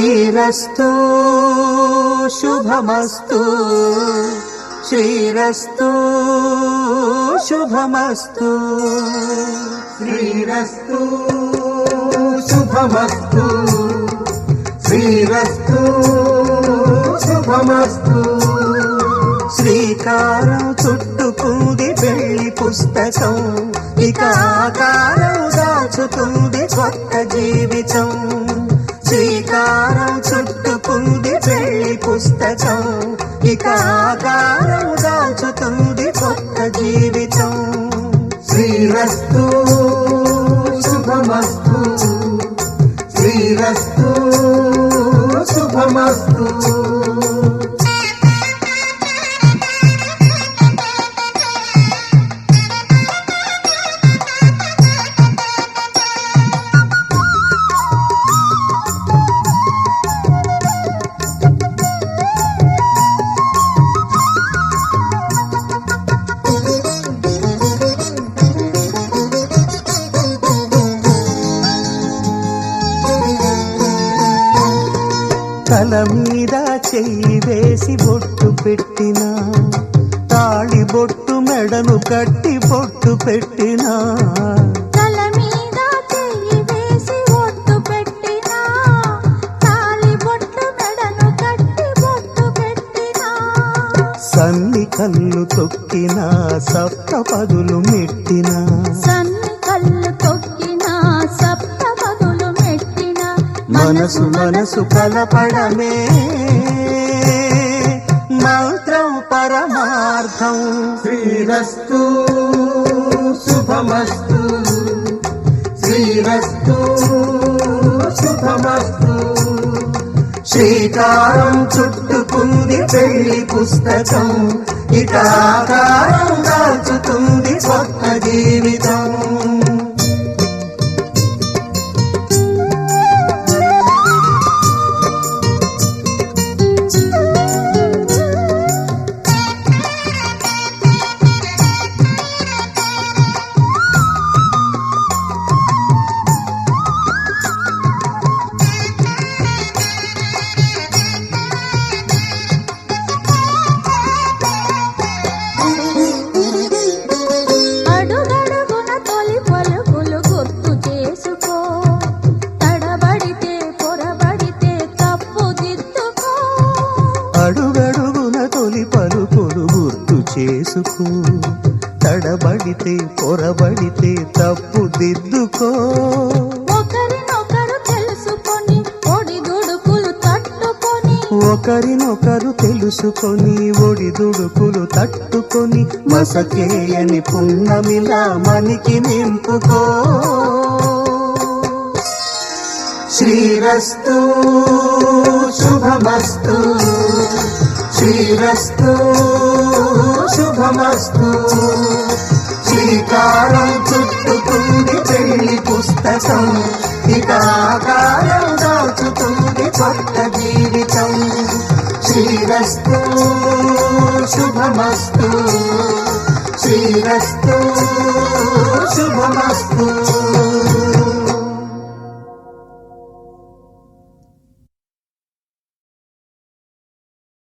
శ్రీరస్తు శుభమస్తు శ్రీరస్తు శుభమస్తు శ్రీరస్తు శుభమస్తు శ్రీరస్తు శుభమస్తు శ్రీకారం చుట్టుకుంది పెళ్లి పుస్తకం ఇక ఆకారం దాచుతుంది కొత్త జీవితం శ్రీకారం చుట్టుకుంది పెళ్లి పుస్తకం ఇక ఆకారం దాచుతుంది కొత్త జీవితం శ్రీరస్తు శుభమస్తు శ్రీరస్తు శుభమస్తు తల మీద చెయ్యి వేసి బొట్టు పెట్టినా తాళి బొట్టు మెడను కట్టి బొట్టు పెట్టినా తల మీద చెయ్యి వేసి బొట్టు పెట్టినా తాళి బొట్టు మెడను కట్టి బొట్టు పెట్టినా సన్ని కళ్ళు తొక్కినా సప్త పదులు మెట్టినా సన్ని కళ్ళు తొక్కినా సప్త పదులు మెట్టినా మనసు మనసు కలపడమే మంత్రం పరమార్థం శ్రీరస్తు శుభమస్తు శ్రీరస్తు శుభమస్తు శ్రీకారం చుట్టుకుంది పెళ్లి పుస్తకం ఇక ఆకారం దాచుతుంది కొత్త జీవితం అడుగడుగున తొలి పలుకులు గుర్తు చేసుకో తడబడితే పొరబడితే తప్పు దిద్దుకో ఒకరినొకరు తెలుసుకొని ఒడిదుడుకులు తట్టుకొని ఒకరినొకరు తెలుసుకొని ఒడిదుడుకులు తట్టుకొని మసకేయని పున్నమిలా మనికి నింపుకో శ్రీరస్తు శుభమస్తు శ్రీరస్తు శుభమస్తు శ్రీకారం చుట్టుకుంది పెళ్లి పుస్తకం ఇక ఆకారం దాచుతుంది కొత్త జీవితం శ్రీరస్తు శుభమస్తు శ్రీరస్తు శుభమస్తు